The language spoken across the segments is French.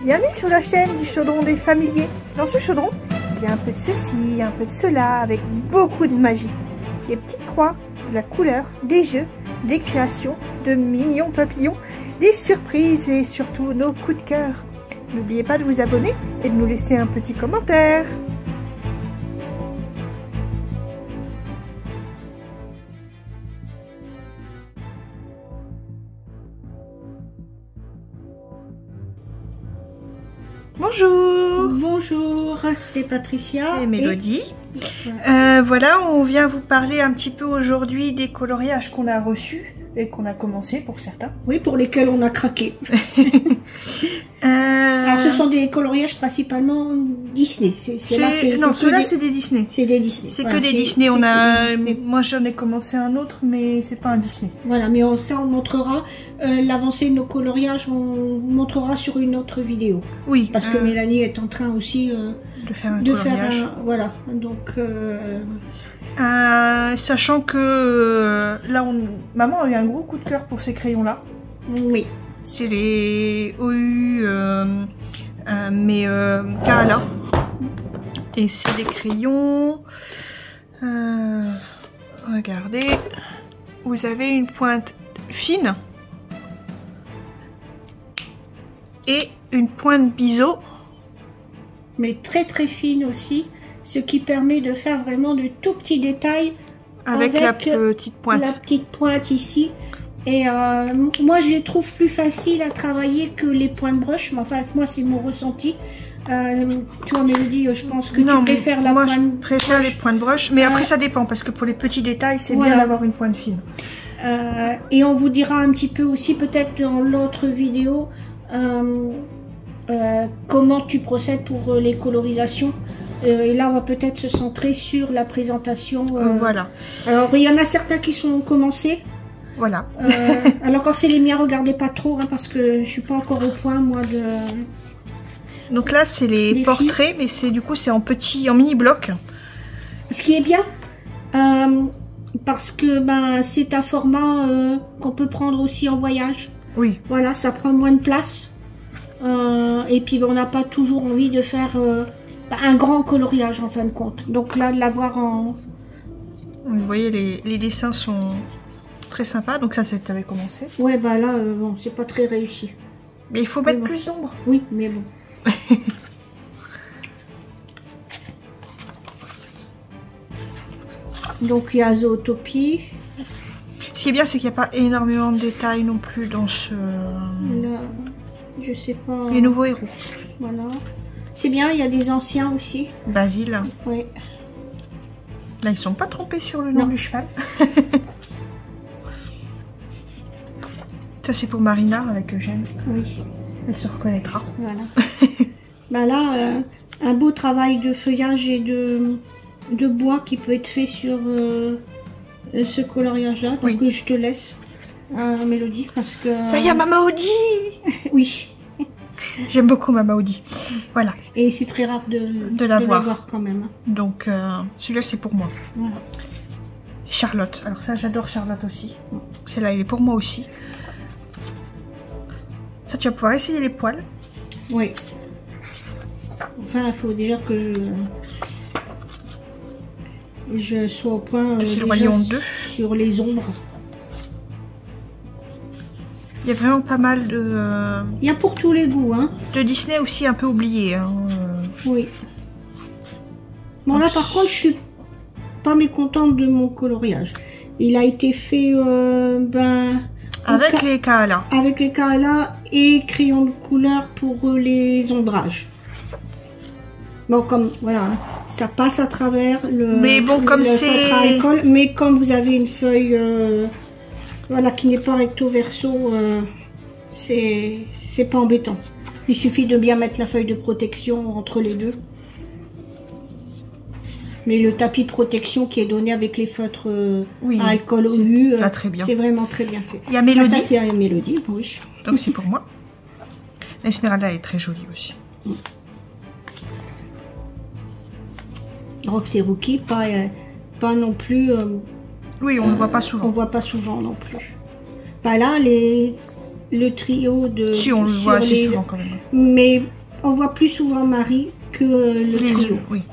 Bienvenue sur la chaîne du chaudron des familiers. Dans ce chaudron, il y a un peu de ceci, un peu de cela, avec beaucoup de magie. Des petites croix, de la couleur, des jeux, des créations, de mignons papillons, des surprises et surtout nos coups de cœur. N'oubliez pas de vous abonner et de nous laisser un petit commentaire. Bonjour. Bonjour, c'est Patricia et Mélodie. Voilà, on vient vous parler un petit peu aujourd'hui des coloriages qu'on a reçus et qu'on a commencé pour certains. Oui, pour lesquels on a craqué. Alors, ce sont des coloriages principalement Disney. Non, ceux-là c'est des Disney. C'est des Disney. C'est voilà, que des Disney. On a, Disney. Moi j'en ai commencé un autre, mais c'est pas un Disney. Voilà, mais ça on montrera l'avancée de nos coloriages. On montrera sur une autre vidéo. Oui. Parce que Mélanie est en train aussi de faire un coloriage. Voilà, donc. Sachant que là, maman a eu un gros coup de cœur pour ces crayons-là. Oui. C'est les OU, mais Kahala. Et c'est des crayons. Regardez, vous avez une pointe fine et une pointe biseau, mais très très fine aussi, ce qui permet de faire vraiment de tout petits détails avec la petite pointe. La petite pointe ici. Et moi je les trouve plus faciles à travailler que les pointes brush, mais enfin moi c'est mon ressenti. Toi Mélodie, je pense que tu préfères la pointe brush. Moi je préfère les pointes brush, mais après ça dépend, parce que pour les petits détails c'est bien d'avoir une pointe fine. Et on vous dira un petit peu aussi peut-être dans l'autre vidéo comment tu procèdes pour les colorisations. Et là on va peut-être se centrer sur la présentation. Voilà. Alors il y en a certains qui sont commencés. Voilà. Alors quand c'est les miens, regardez pas trop, hein, parce que je suis pas encore au point moi de. Donc là c'est les portraits, mais c'est du coup c'est en mini bloc. Ce qui est bien, parce que c'est un format qu'on peut prendre aussi en voyage. Oui. Voilà, ça prend moins de place. Et puis on n'a pas toujours envie de faire un grand coloriage en fin de compte. Donc là de l'avoir en. Vous voyez les dessins sont très sympa, donc ça c'est que tu avais commencé. Ouais, bah là, bon, c'est pas très réussi. Mais il faut mettre plus d'ombre. Oui, mais bon. Donc il y a Zootopie. Ce qui est bien, c'est qu'il n'y a pas énormément de détails non plus dans ce... Là, je sais pas... Les nouveaux héros. Voilà. C'est bien, il y a des anciens aussi. Basile. Oui. Là, ils sont pas trompés sur le nom du cheval. Ça c'est pour Marina avec Eugène. Oui. Elle se reconnaîtra. Voilà. Là, un beau travail de feuillage et de bois qui peut être fait sur ce coloriage-là. Donc oui. Je te laisse, Mélodie, parce que... Ça y est, Mama Audi. Oui. J'aime beaucoup Mama Audi. Voilà. Et c'est très rare de la voir quand même. Donc celui-là c'est pour moi. Voilà. Charlotte. Alors ça j'adore Charlotte aussi. Celle-là il est pour moi aussi. Ça, tu vas pouvoir essayer les poils. Oui. Enfin, il faut déjà que je sois au point sur les ombres. Il y a vraiment pas mal de... Il y a pour tous les goûts, hein. De Disney aussi un peu oublié. Hein. Oui. Bon, là, par contre, je suis pas mécontente de mon coloriage. Il a été fait, avec les Kahala. Avec les Kahala et crayons de couleur pour les ombrages. Bon, comme voilà, ça passe à travers le. Mais bon, comme c'est. Mais quand vous avez une feuille, voilà, qui n'est pas recto verso, c'est pas embêtant. Il suffit de bien mettre la feuille de protection entre les deux. Mais le tapis de protection qui est donné avec les feutres à alcool OU, c'est vraiment très bien fait. Il y a Mélodie. Ça, c'est Mélodie, oui. Donc c'est pour moi. L'Esmeralda est très jolie aussi. Rox et Rookie, pas non plus... oui, on ne voit pas souvent. On ne voit pas souvent non plus. Bah là, les le trio de... Si, on le voit assez souvent quand même. Mais on voit plus souvent Marie que le trio. Oui.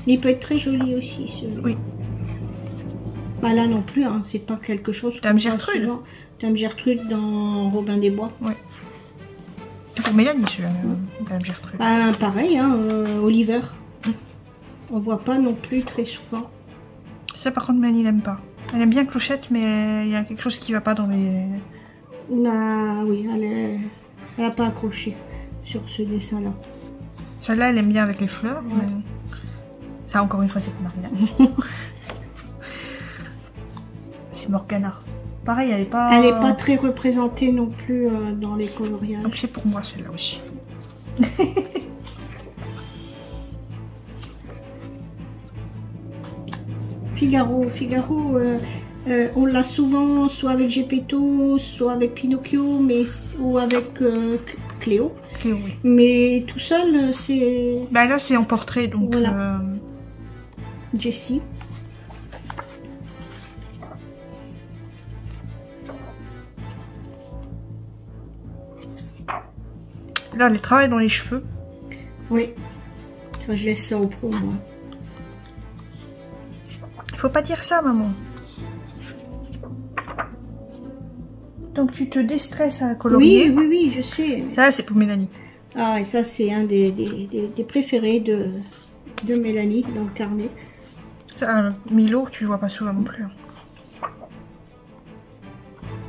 Il peut être très joli aussi, celui-là. Oui. Pas là non plus, hein, c'est pas quelque chose... Dame Gertrude. Dame Gertrude dans Robin des Bois. Oui. Pour Mélanie, celui-là, Dame Gertrude. Ah, pareil, hein, Oliver. On voit pas non plus très souvent. Ça, par contre, Mélanie n'aime pas. Elle aime bien Clochette, mais il y a quelque chose qui va pas dans les... Ah, oui, elle a pas accroché sur ce dessin-là. Celle-là, elle aime bien avec les fleurs. Ouais. Mais... ça, encore une fois, c'est pour Marina. C'est Morgana. Pareil, elle est pas... Elle est pas très représentée non plus dans les coloriages. Donc c'est pour moi, celle-là aussi. Figaro, on l'a souvent soit avec Geppetto, soit avec Pinocchio, ou avec Cléo. Cléo, oui. Mais tout seul, c'est... Bah là, c'est en portrait, donc... Voilà. Jessie. Là, elle travaille dans les cheveux. Oui. Ça, je laisse ça au pro, moi. Faut pas dire ça, maman. Donc tu te déstresses à colorier. Oui, oui, oui, je sais. Ça, c'est pour Mélanie. Ah, et ça, c'est un des préférés de Mélanie dans le carnet. Ça, Milo, tu le vois pas souvent non plus.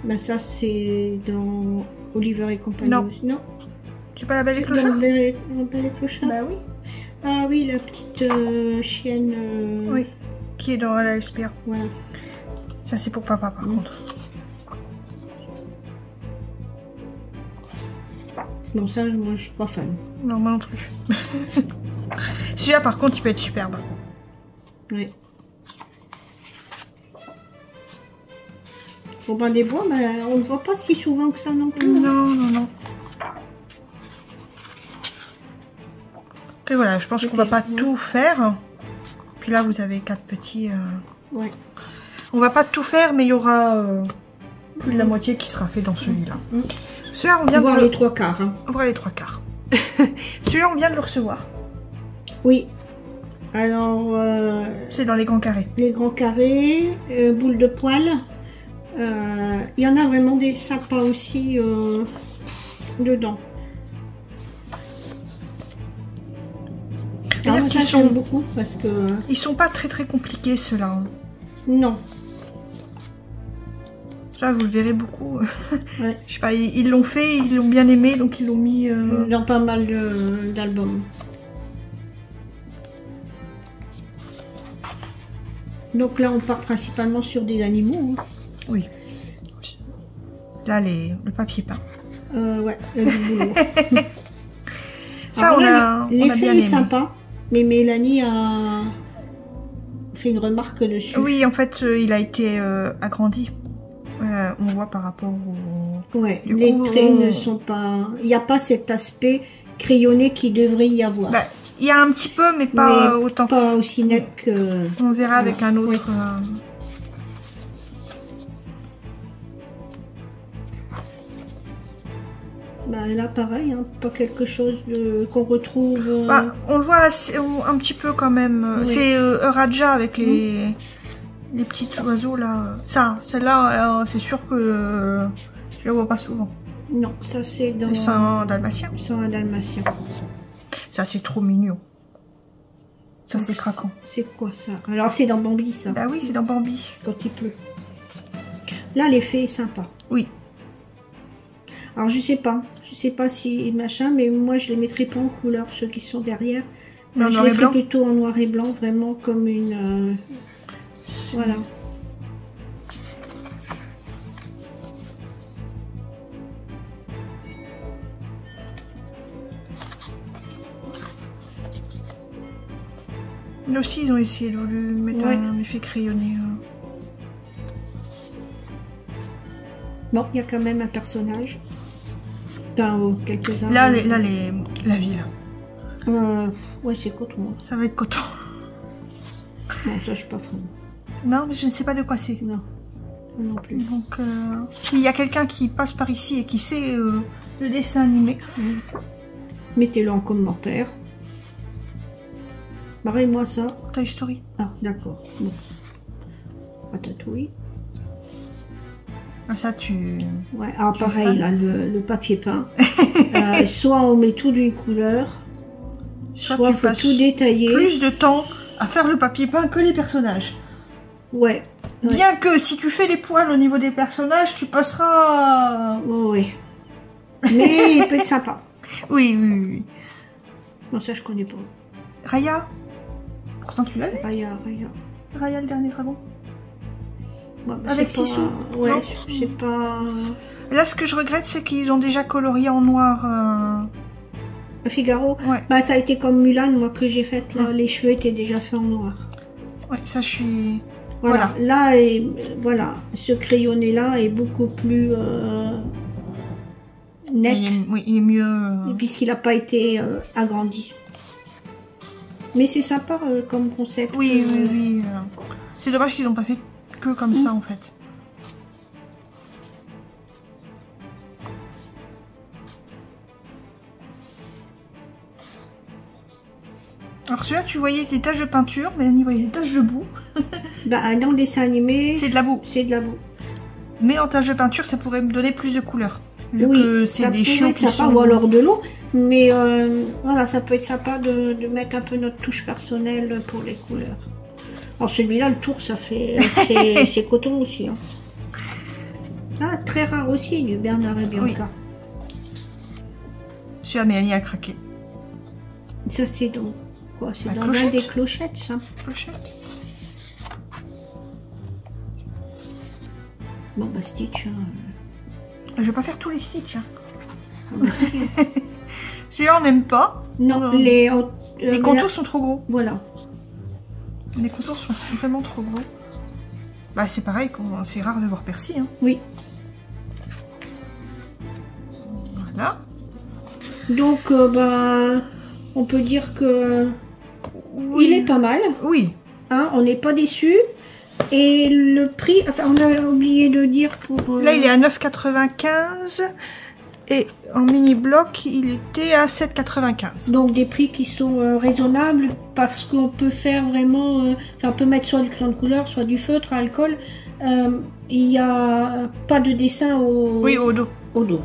Ben ça, c'est dans Oliver et compagnie. Non. Non. Tu pas la Belle et Clochard? La Belle et Clochard. Bah oui. Ah oui, la petite chienne. Oui. Qui est dans la SPA. Voilà. Ça, c'est pour papa, par contre. Bon, ça, moi, je suis pas fan. Non, moi non plus. Celui-là, par contre, il peut être superbe. Oui. Robin des Bois, mais on ne voit pas si souvent que ça non plus. Non, non, non. Et voilà, je pense qu'on va pas tout faire. Puis là, vous avez 4 petits... Ouais. On va pas tout faire, mais il y aura plus de la moitié qui sera fait dans celui-là. Celui-là, on vient de voir les 3 quarts. Hein. On voit les 3 quarts. Celui-là, on vient de le recevoir. Oui. Alors... c'est dans les grands carrés. Les grands carrés, boules de poil. Il y en a vraiment des sympas aussi dedans. Alors, moi, sont beaucoup parce que... Ils sont pas très compliqués, ceux-là. Hein. Non. Là, vous le verrez beaucoup. Ouais. Je sais pas, ils l'ont fait, ils l'ont bien aimé, donc ils l'ont mis... dans pas mal d'albums. Donc là, on part principalement sur des animaux. Hein. Oui. Là, le papier peint. Ouais, du boulot. Ça, alors, l'effet est sympa, mais Mélanie a fait une remarque dessus. Oui, en fait, il a été agrandi. On voit par rapport au... Ouais, les traits ne sont pas... Il n'y a pas cet aspect crayonné qu'il devrait y avoir. Bah, il y a un petit peu, mais pas autant. Pas aussi net que... On verra avec un autre... Oui. Bah, là, pareil, hein, pas quelque chose qu'on retrouve... Bah, on le voit assez, un petit peu quand même. Oui. C'est Raja avec les petits oiseaux là. Ça, celle-là, c'est sûr que tu la vois pas souvent. Non, ça c'est dans... C'est un dalmatien. C'est un dalmatien. Ça, c'est trop mignon. Ça, c'est craquant. C'est quoi ça? Alors, c'est dans Bambi, ça. Bah oui, c'est dans Bambi. Quand il pleut. Là, l'effet est sympa. Oui. Alors, je sais pas si machin, mais moi, je les mettrai pas en couleur, ceux qui sont derrière. Je les ferai plutôt en noir et blanc, vraiment comme une... Voilà. Là aussi, ils ont essayé de lui mettre un effet crayonné. Bon, il y a quand même un personnage. Enfin, quelques-uns. Là, la ville. Ouais, c'est coton. Ça va être coton. Non, ça, je suis pas fan. Non, mais je ne sais pas de quoi c'est. Non. non plus. Donc, s'il y a quelqu'un qui passe par ici et qui sait le dessin animé, mettez-le en commentaire. Barrez-moi ça. Toy Story. Ah, d'accord. Bon. Ratatouille. Ah, ça, tu... Ouais, ah, pareil, là, le papier peint. Soit on met tout d'une couleur, soit il faut tout détailler. Plus de temps à faire le papier peint que les personnages. Ouais. Bien que si tu fais les poils au niveau des personnages, tu passeras... Oh, oui. Mais il peut être sympa. Oui, oui, oui. Non, ça je connais pas. Raya. Pourtant tu l'as vu. Raya. Raya, le dernier dragon. Ouais, bah, avec Sissou. Ouais, je sais pas... Là, ce que je regrette, c'est qu'ils ont déjà colorié en noir... Figaro. Ouais. Bah, ça a été comme Mulan, moi, que j'ai faite, là. Les cheveux étaient déjà faits en noir. Ouais, ça, je suis... Voilà. Là, voilà. Ce crayonné-là est beaucoup plus net. Il est mieux... Puisqu'il n'a pas été agrandi. Mais c'est sympa comme concept. Oui, oui. C'est dommage qu'ils n'ont pas fait que comme ça, en fait. Alors celui-là, tu voyais des taches de peinture, mais là, on y voyait des taches de boue. Bah, dans le dessin animé, c'est de la boue. C'est de la boue. Mais en taches de peinture, ça pourrait me donner plus de couleurs. Vu oui, que c'est des chiots qui sont... ou alors de l'eau. Mais voilà, ça peut être sympa de mettre un peu notre touche personnelle pour les couleurs. Alors celui-là, le tour, ça fait... c'est coton aussi. Hein. Ah, très rare aussi, du Bernard et Bianca. Oui. Celui-là, Mélanie a craqué. Ça, c'est donc... quoi? C'est dans un des clochettes, ça. Clochette. Bon, bah, Stitch... Je vais pas faire tous les Stitch. Hein. Ah, bah, si. Celui-là, on n'aime pas. Non, les contours sont trop gros. Voilà. Les contours sont vraiment trop gros. Bah, c'est pareil, c'est rare de voir Percy. Hein. Oui. Voilà. Donc, bah, on peut dire que il est pas mal. Oui. Hein, on n'est pas déçu. Et le prix, enfin, on avait oublié de dire pour... Là, il est à 9,95 et en mini bloc, il était à 7,95. Donc des prix qui sont raisonnables parce qu'on peut faire vraiment... enfin, on peut mettre soit du crayon de couleur, soit du feutre à alcool. Il n'y a pas de dessin au... Oui, au dos. Au dos.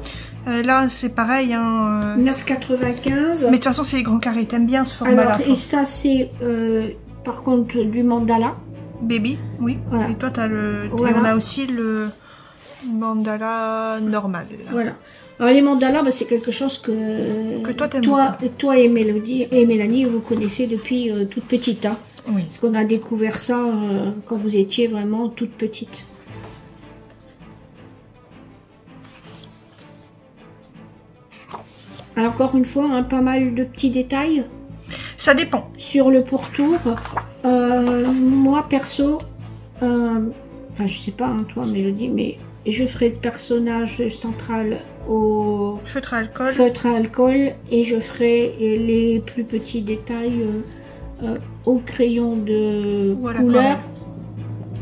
Là, c'est pareil. Hein, 9,95. Mais de toute façon, c'est les grands carrés. T'aimes bien ce format-là. Et ça, c'est par contre du mandala. Baby, oui. Voilà. Et toi, t'as le... Voilà. Et on a aussi le mandala normal. Là. Voilà. Alors les mandalas, bah, c'est quelque chose que toi, toi et Mélanie, vous connaissez depuis toute petite. Hein. Oui. Parce qu'on a découvert ça quand vous étiez vraiment toute petite. Alors, encore une fois, hein, pas mal de petits détails. Ça dépend. Sur le pourtour, moi perso, enfin je sais pas hein, toi Mélodie, mais je ferai le personnage central au feutre à alcool et je ferai les plus petits détails au crayon de couleur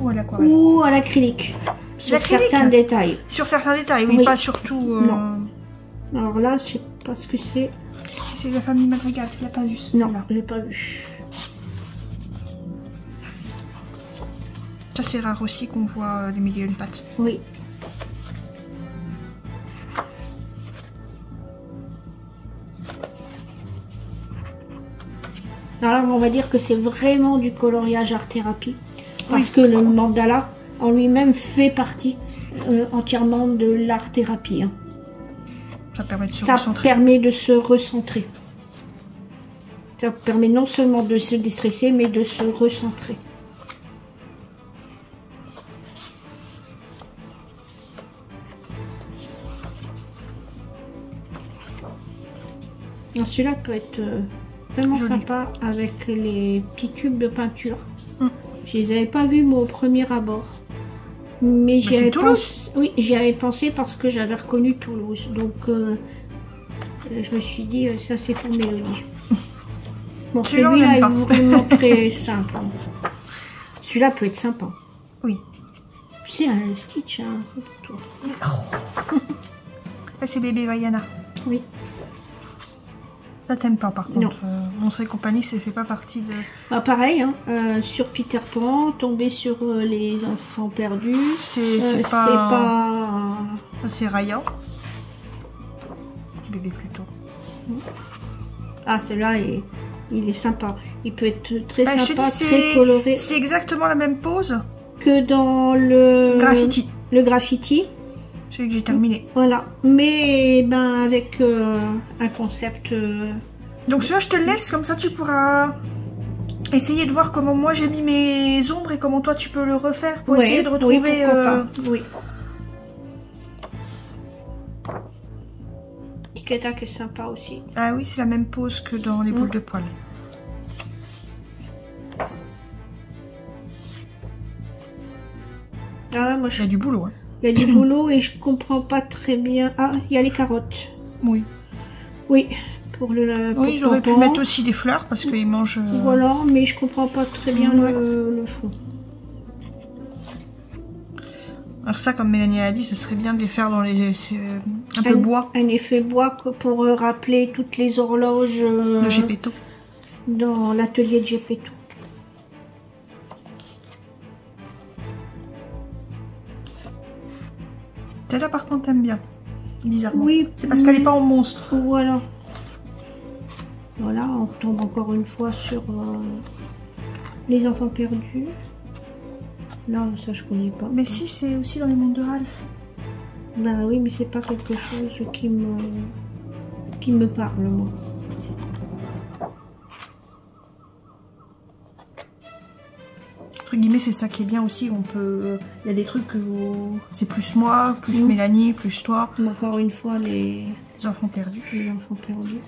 ou à l'acrylique. Sur certains détails. Sur certains détails, oui, pas sur tout. Non. Alors là, je sais pas ce que c'est. C'est la famille Madrigal, tu l'as pas vu celui-là? Non, je l'ai pas vu. Ça c'est rare aussi qu'on voit des milieux de pattes. Oui. Alors on va dire que c'est vraiment du coloriage art thérapie. Parce que le mandala en lui-même fait partie entièrement de l'art thérapie. Hein. Ça permet de se recentrer. Ça permet de se recentrer. Ça permet non seulement de se déstresser, mais de se recentrer. Celui-là peut être vraiment sympa avec les petits tubes de peinture. Je les avais pas vus moi au premier abord. Mais j'y avais pensé, oui, j'y avais pensé parce que j'avais reconnu Toulouse. Donc je me suis dit ça c'est pour Mélodie. Bon, celui-là est vraiment très simple. Celui-là peut être sympa. Oui. C'est un Stitch, hein, pour toi. Oh. Là, c'est bébé Vaiana. Oui. Ça t'aime pas par contre. Monstres et compagnie, ça fait pas partie de... Bah, pareil, hein, sur Peter Pan, tomber sur les enfants perdus. C'est pas... C'est raillant. Bébé plutôt. Ah, celui-là, il est sympa. Il peut être très je sympa, te dis, très coloré. C'est exactement la même pose que dans le graffiti. Le graffiti. Celui que j'ai terminé. Voilà. Mais ben avec un concept... Donc celui-là, je te le laisse. Comme ça, tu pourras essayer de voir comment moi j'ai mis mes ombres et comment toi tu peux le refaire pour essayer de retrouver... Oui, pourquoi pas. Oui. Tiketa qui est sympa aussi. Ah oui, c'est la même pose que dans les boules de poils. Ah là, moi, il y a du boulot. Hein. Il y a du boulot et je comprends pas très bien. Ah, il y a les carottes. Oui. Oui, pour le... Oui, j'aurais pu mettre aussi des fleurs parce qu'ils mangent... Voilà, mais je comprends pas très bien le fond. Alors ça, comme Mélanie a dit, ce serait bien de les faire dans les... un peu bois. Un effet bois pour rappeler toutes les horloges... de Gepetto. Dans l'atelier de Gepetto. Celle-là, par contre, t'aimes bien. Bizarrement. Oui. C'est parce qu'elle n'est pas en monstre. Voilà. Voilà, on retombe encore une fois sur les enfants perdus. Là, ça, je connais pas. Mais si, c'est aussi dans les mondes de Ralph. Bah oui, mais c'est pas quelque chose qui me parle, moi. Entre guillemets, c'est ça qui est bien aussi. On peut... Il y a des trucs que vous... C'est plus moi, plus Mélanie, plus toi. Encore une fois, les enfants perdus. Les enfants perdus.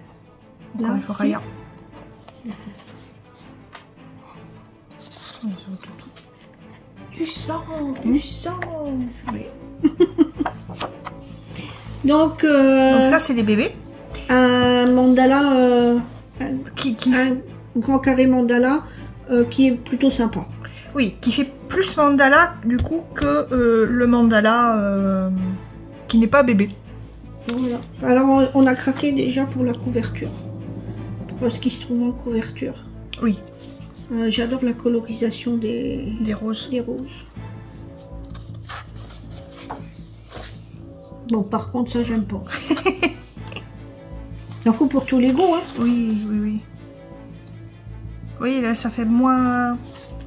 Encore là, une fois, Raya. Du sang, du sang. Oui. Donc ça, c'est les bébés. Un mandala, un grand carré mandala qui est plutôt sympa. Oui, qui fait plus mandala du coup que le mandala qui n'est pas bébé. Voilà. Alors on a craqué déjà pour la couverture. Pour ce qui se trouve en couverture. Oui. J'adore la colorisation des roses. Des roses. Bon, par contre, ça, j'aime pas. Il en faut pour tous les goûts, hein. Oui, oui, oui. Oui, là, ça fait moins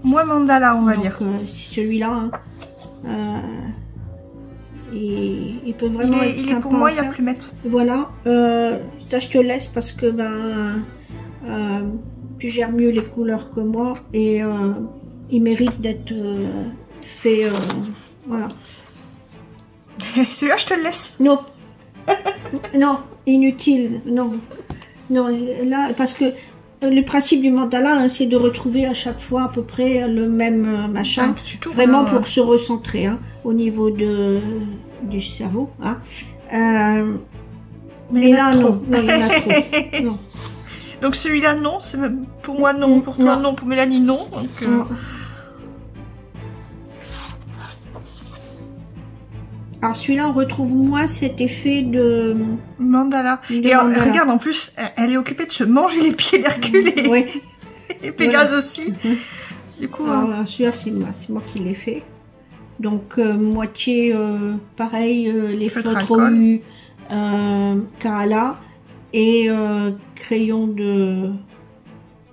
mandala, on va dire. Celui-là, hein, il peut vraiment être sympa. Pour moi, il n'y a plus mettre. Voilà. Ça, je te laisse parce que tu gères mieux les couleurs que moi et il mérite d'être fait. Voilà. Celui-là, je te le laisse. Non. Non, inutile. Non. Non, là, parce que le principe du mandala, hein, c'est de retrouver à chaque fois à peu près le même machin. Vraiment pour se recentrer hein, au niveau du cerveau. Hein. Mais là, non. Non, il y en a trop. Non. Donc celui-là, non. Pour moi, non. Pour toi, non. Pour Mélanie, non. Donc, non. Alors celui-là, on retrouve moins cet effet de mandala. Regarde, en plus, elle est occupée de se manger les pieds d'Hercule et Pégase aussi. Du coup, celui-là, c'est moi qui l'ai fait. Donc moitié, pareil, les feutres U, Kaala et crayon de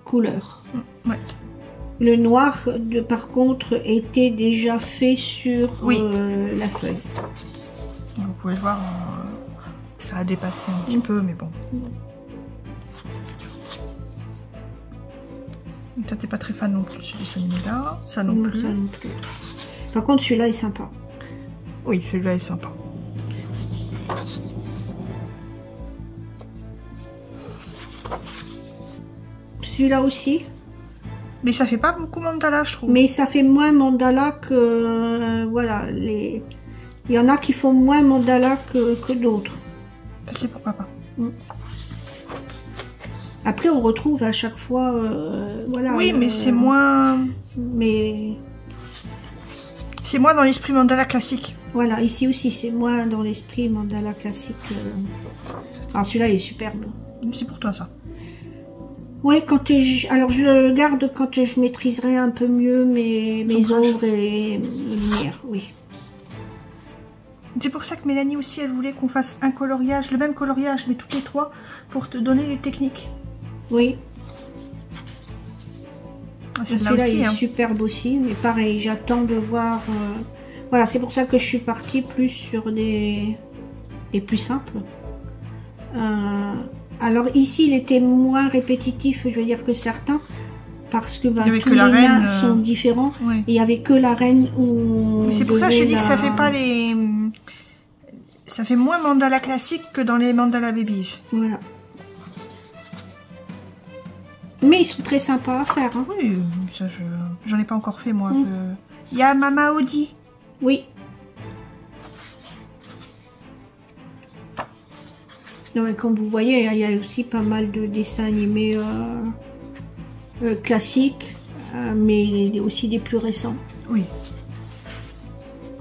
couleur. Ouais. Le noir, par contre, était déjà fait sur la feuille. Vous pouvez voir, ça a dépassé un petit peu, mais bon. Toi, t'es pas très fan non plus de ce dessin animé-là. Ça non plus. Par contre, celui-là est sympa. Oui, celui-là est sympa. Celui-là aussi. Mais ça fait pas beaucoup mandala, je trouve. Mais ça fait moins mandala que... voilà, il y en a qui font moins mandala que d'autres. C'est pour papa. Après, on retrouve à chaque fois... voilà. Oui, mais c'est moins... Mais... C'est moi dans l'esprit mandala classique. Voilà, ici aussi, c'est moi dans l'esprit mandala classique. Alors celui-là, il est superbe. C'est pour toi, ça. Oui, alors je le garde quand je maîtriserai un peu mieux mes ombres et mes lumières, oui. C'est pour ça que Mélanie aussi, elle voulait qu'on fasse un coloriage, le même coloriage, mais toutes les trois, pour te donner les techniques. Oui. Celui-là il est hein. superbe aussi, mais pareil, j'attends de voir... Voilà, c'est pour ça que je suis partie plus sur des plus simples. Alors ici, il était moins répétitif, je veux dire, que certains, parce que tous les nains sont différents. Ouais. Et il n'y avait que la reine où... C'est pour ça que je dis que ça fait pas les... Ça fait moins mandala classique que dans les mandala babies. Voilà. Mais ils sont très sympas à faire. Hein. Oui, ça j'en ai pas encore fait moi. Il y a Mama Audi. Oui. Non, et comme vous voyez, il y a aussi pas mal de dessins animés classiques, mais aussi des plus récents. Oui.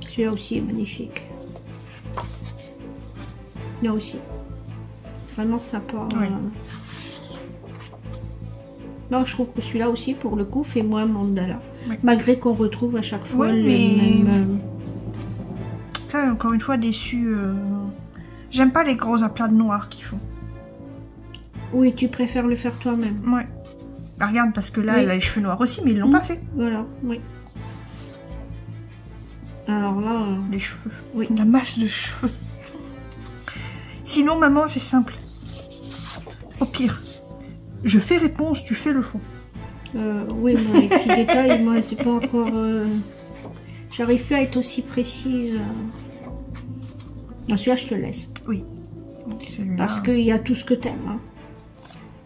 Celui-là aussi est magnifique. Là aussi. C'est vraiment sympa. Oui. Non, je trouve que celui-là aussi, pour le coup, fait moins mandala. Oui. Malgré qu'on retrouve à chaque fois oui, les mêmes... Là, encore une fois, déçu. J'aime pas les gros aplats de noir qu'ils font. Oui, tu préfères le faire toi-même. Ouais. Bah, regarde, parce que là, elle a les cheveux noirs aussi, mais ils l'ont pas fait. Voilà, oui. Alors là... Les cheveux. Oui. La masse de cheveux. Sinon, maman, c'est simple. Au pire, je fais réponse, tu fais le fond. Oui, moi, les petits détails, moi, c'est pas encore... J'arrive plus à être aussi précise. Celui-là, je te laisse. Oui. Parce qu'il y a tout ce que t'aimes. Hein.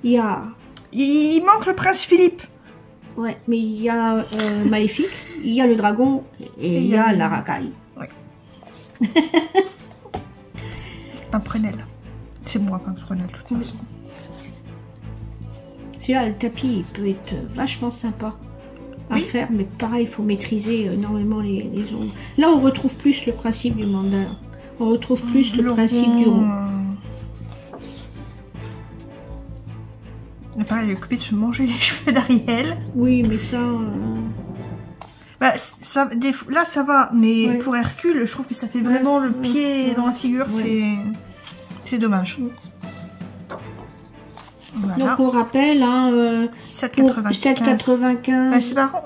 Il y a... Il manque le prince Philippe. Ouais, mais il y a Maléfique, il y a le dragon et il y a la racaille. Ouais. Pimprenel. C'est moi, Pimprenel, de toute façon. Celui-là, le tapis, il peut être vachement sympa à faire, mais pareil, il faut maîtriser énormément les ombres. Là, on retrouve plus le principe du mandala. On retrouve plus le principe du rond. Mais pareil, il est occupé de se manger les cheveux d'Ariel. Oui, mais ça... Bah, là, ça va, mais pour Hercule, je trouve que ça fait vraiment le pied dans la figure. C'est dommage. Voilà. Donc, on rappelle, hein, 7,95. Bah, c'est marrant.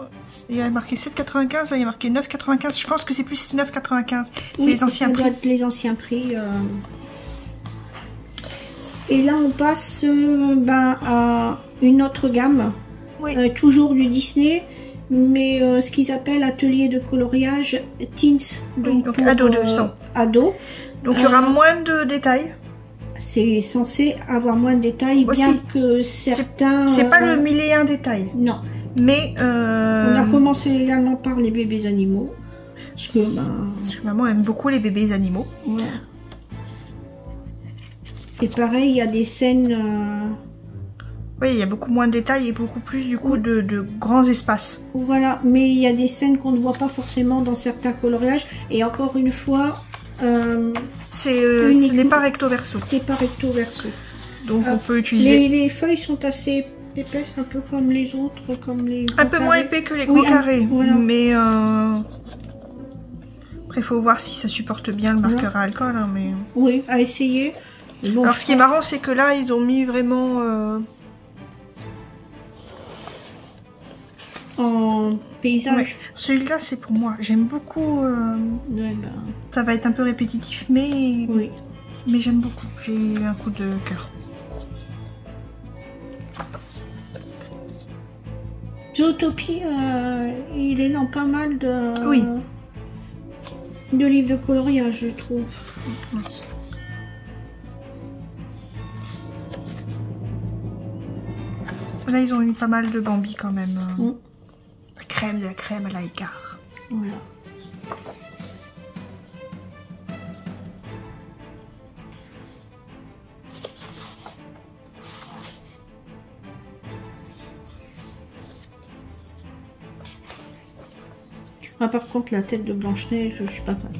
Il y a marqué 7,95, il y a marqué 9,95. Je pense que c'est plus 9,95. C'est les anciens prix. Les anciens prix. Et là, on passe à une autre gamme. Oui. Toujours du Disney, mais ce qu'ils appellent atelier de coloriage teens. Donc ado 200. Ado. Donc il y aura moins de détails. C'est censé avoir moins de détails, bien que certains... C'est pas le 1001 détail. Non. Mais... On a commencé également par les bébés animaux. Parce que maman aime beaucoup les bébés animaux. Ouais. Et pareil, il y a des scènes... Oui, il y a beaucoup moins de détails et beaucoup plus du coup de grands espaces. Voilà, mais il y a des scènes qu'on ne voit pas forcément dans certains coloriages. Et encore une fois... ce n'est pas recto verso. C'est pas recto verso. Donc on peut utiliser... Les feuilles sont assez épaisses, un peu comme les autres, comme les... Un peu moins épais que les gros carrés. Voilà. Mais après, il faut voir si ça supporte bien le marqueur à alcool. Hein, mais... Oui, à essayer. Bon, alors ce qui est marrant, c'est que là, ils ont mis vraiment... en paysage. Ouais. Celui-là, c'est pour moi. J'aime beaucoup. Ça va être un peu répétitif, mais mais j'aime beaucoup. J'ai eu un coup de cœur. Zootopie, il est dans pas mal de livres de coloriage, je trouve. Merci. Là, ils ont eu pas mal de Bambi quand même. La crème de la crème à la égard. Voilà. Ah, par contre, la tête de Blanche-Neige, je suis pas fan.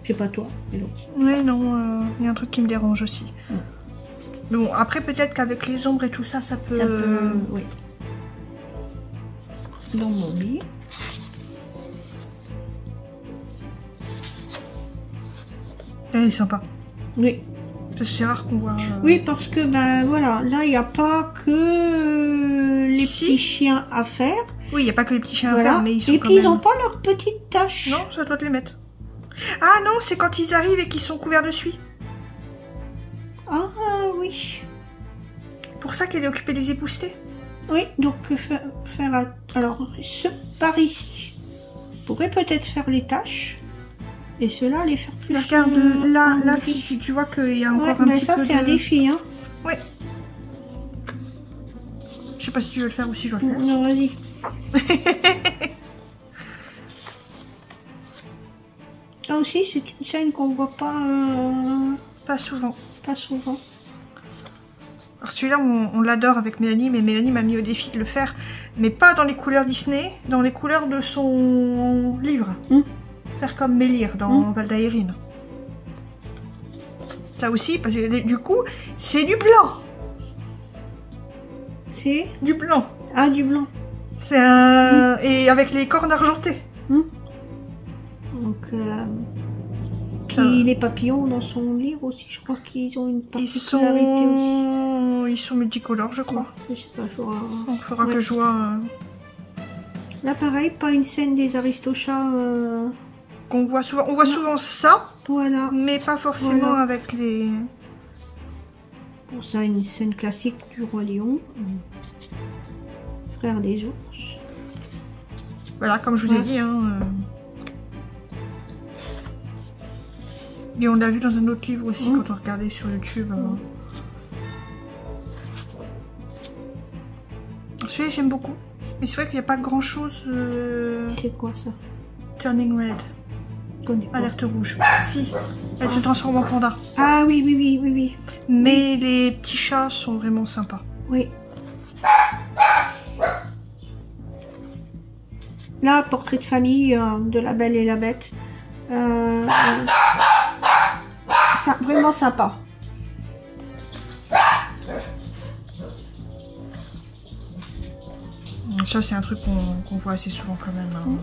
Je sais pas toi, mais non. Ouais, non, il y a un truc qui me dérange aussi. Bon, après, peut-être qu'avec les ombres et tout ça, ça peut... oui. Dans mon lit. Elle est sympa. Oui. Parce que c'est rare qu'on voit... Oui, parce que, ben voilà, là, il n'y a pas que les petits chiens à faire. Oui, il n'y a pas que les petits chiens à Voilà. faire, mais ils sont et quand puis, même... ils n'ont pas leurs petites taches. Non, ça doit te les mettre. Ah non, c'est quand ils arrivent et qu'ils sont couverts de suie. Ah, oui. Pour ça qu'elle est occupée des époussetés. Oui, donc, alors, ce par ici pourrait peut-être faire les taches. Et ceux-là, les faire plus... Regarde, là, tu vois qu'il y a encore un petit ça, peu c'est un défi, hein. Oui. Je sais pas si tu veux le faire ou si je dois le faire. Non, vas-y. Ah aussi, c'est une scène qu'on voit pas... Pas souvent. Pas souvent. Alors celui-là, on l'adore avec Mélanie, mais Mélanie m'a mis au défi de le faire, mais pas dans les couleurs Disney, dans les couleurs de son livre. Faire comme Mélir dans Val d'Aérine. Ça aussi, parce que du coup, c'est du blanc. C'est du blanc. Ah, du blanc. C'est un... Et avec les cornes argentées. Donc, puis les papillons dans son livre aussi, je crois qu'ils ont une particularité aussi. Ils sont multicolores, je crois. Je sais pas, il faudra que je vois... Là, pareil, pas une scène des Aristochats... qu'on voit souvent. On voit souvent ça, voilà, mais pas forcément avec les... Pour ça, une scène classique du Roi Lion. Frère des ours. Voilà, comme je vous ai dit, hein, et on l'a vu dans un autre livre aussi quand on regardait sur YouTube. Celui-là, j'aime beaucoup. Mais c'est vrai qu'il n'y a pas grand chose. C'est quoi ça? Turning Red. Alerte rouge. Si, elle se transforme en panda. Ah oui, oui, oui, oui, oui. Mais les petits chats sont vraiment sympas. Oui. Là, portrait de famille de La Belle et la Bête. Ça, vraiment sympa. Ça, c'est un truc qu'on voit assez souvent quand même. Hein.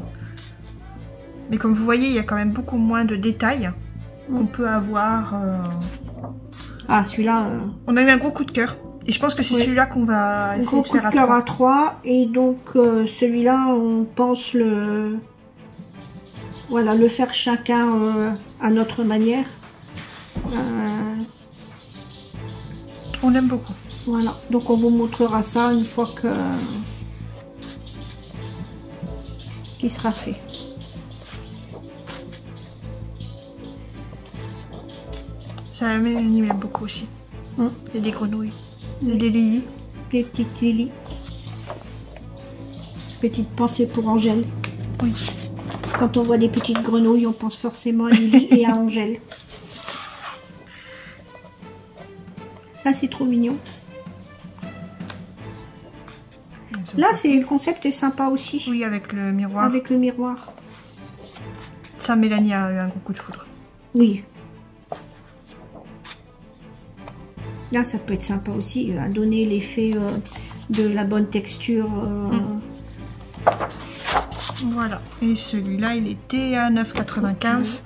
Mais comme vous voyez, il y a quand même beaucoup moins de détails qu'on peut avoir. Ah, celui-là... On a eu un gros coup de cœur. Et je pense que c'est celui-là qu'on va essayer de faire à 3. Gros coup de cœur à 3. Et donc, celui-là, on pense le faire chacun à notre manière. On aime beaucoup. Voilà. Donc, on vous montrera ça une fois qu'il sera fait. Ça, Mélanie aime beaucoup aussi. Il y a des grenouilles, des lilies. Des petites lilies. Petite pensée pour Angèle. Oui. Quand on voit des petites grenouilles, on pense forcément à Lily et à Angèle. Là, c'est trop mignon. Là, le concept est sympa aussi. Oui, avec le miroir. Avec le miroir. Ça, Mélanie a eu un gros coup de foudre. Oui. Là, ça peut être sympa aussi, à donner l'effet de la bonne texture. Voilà. Et celui-là, il était à 9,95 €.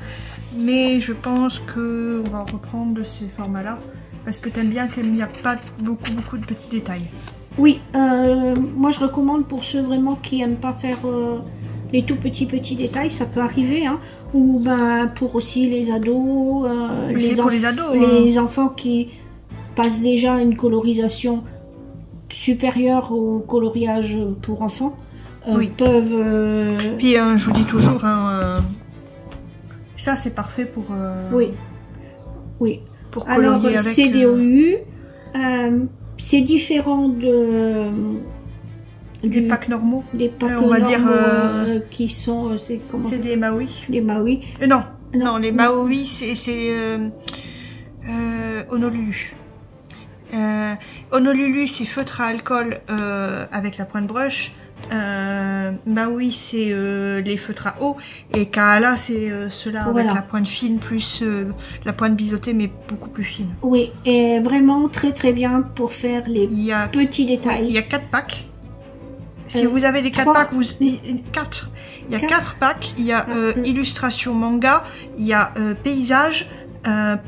Mais je pense qu'on va reprendre de ces formats-là. Parce que tu aimes bien qu'il n'y a pas beaucoup de petits détails. Oui, moi je recommande pour ceux vraiment qui n'aiment pas faire les tout petits détails, ça peut arriver, hein, ou ben pour aussi les ados, les enfants qui passent déjà à une colorisation supérieure au coloriage pour enfants, peuvent... Puis je vous dis toujours, hein, ça c'est parfait pour... Oui, oui. Pour colorier. Alors, avec... CDOU, c'est différent des packs normaux. Des packs on va normaux dire, qui sont... C'est des Maui. Les Maui. Non, les Maui, c'est Honolulu. Honolulu, c'est feutre à alcool avec la pointe brush. Bah oui, c'est les feutres à eau. Et Kahala, c'est ceux-là avec la pointe fine plus la pointe biseautée, mais beaucoup plus fine. Oui, et vraiment très très bien pour faire les petits détails. Il y a 4 packs. Si vous avez les 4 packs, il y a 4 packs. Il y a illustration manga, il y a paysage,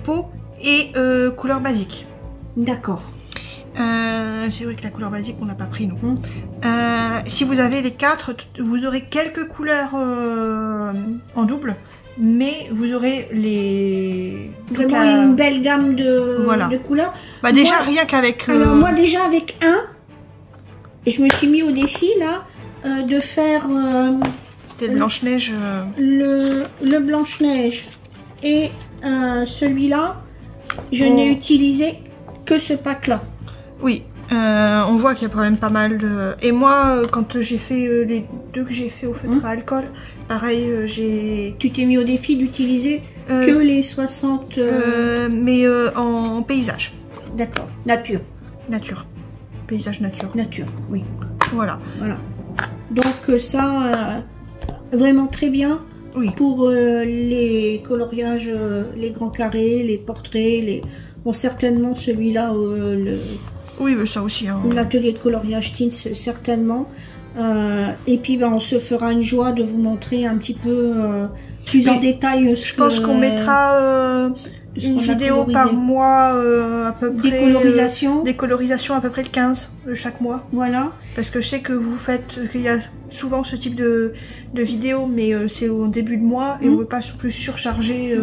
peau et couleur basique. D'accord. C'est vrai que la couleur basique on n'a pas pris nous. Si vous avez les 4, vous aurez quelques couleurs en double, mais vous aurez vraiment une belle gamme de couleurs. Bah déjà moi, rien qu'avec. Alors moi déjà avec je me suis mis au défi là de faire. C'était le Blanche-Neige. Le Blanche-Neige et celui-là, je n'ai utilisé que ce pack là. Oui, on voit qu'il y a quand même pas mal de... Et moi, quand j'ai fait les 2 que j'ai fait au feutre à alcool, pareil, j'ai... Tu t'es mis au défi d'utiliser que les 60... mais en paysage. D'accord, nature. Nature. Paysage nature. Nature, oui. Voilà. Donc ça, vraiment très bien pour les coloriages, les grands carrés, les portraits, Bon, certainement celui-là, oui, mais ça aussi. Hein. L'atelier de coloriage Teens, certainement. Et puis, ben, on se fera une joie de vous montrer un petit peu plus en détail. Je pense qu'on mettra une vidéo par mois à peu près. Des colorisations à peu près le 15 de chaque mois. Voilà. Parce que je sais que vous faites, qu'il y a souvent ce type de vidéos, mais c'est au début de mois et on ne veut pas plus surcharger.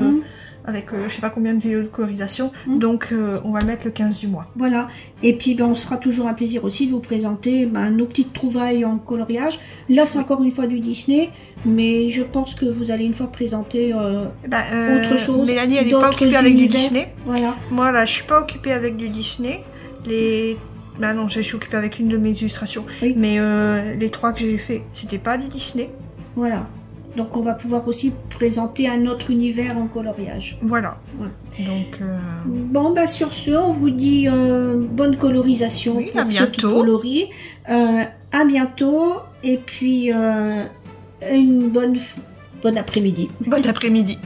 Avec je sais pas combien de vidéos de colorisation, donc on va le mettre le 15 du mois. Voilà, et puis ben, on sera toujours un plaisir aussi de vous présenter nos petites trouvailles en coloriage. Là c'est encore une fois du Disney, mais je pense que vous allez une fois présenter autre chose. Mélanie elle n'est pas occupée avec du Disney. Voilà. Moi là je suis pas occupée avec du Disney. Bah non, je suis occupée avec une de mes illustrations. Oui. Mais les 3 que j'ai fait, c'était pas du Disney. Voilà. Donc on va pouvoir aussi présenter un autre univers en coloriage. Voilà. Donc bon bah sur ce, on vous dit bonne colorisation pour ceux qui colorient. À bientôt et puis une bonne après-midi. Bon après-midi.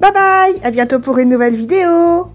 Bye bye, à bientôt pour une nouvelle vidéo.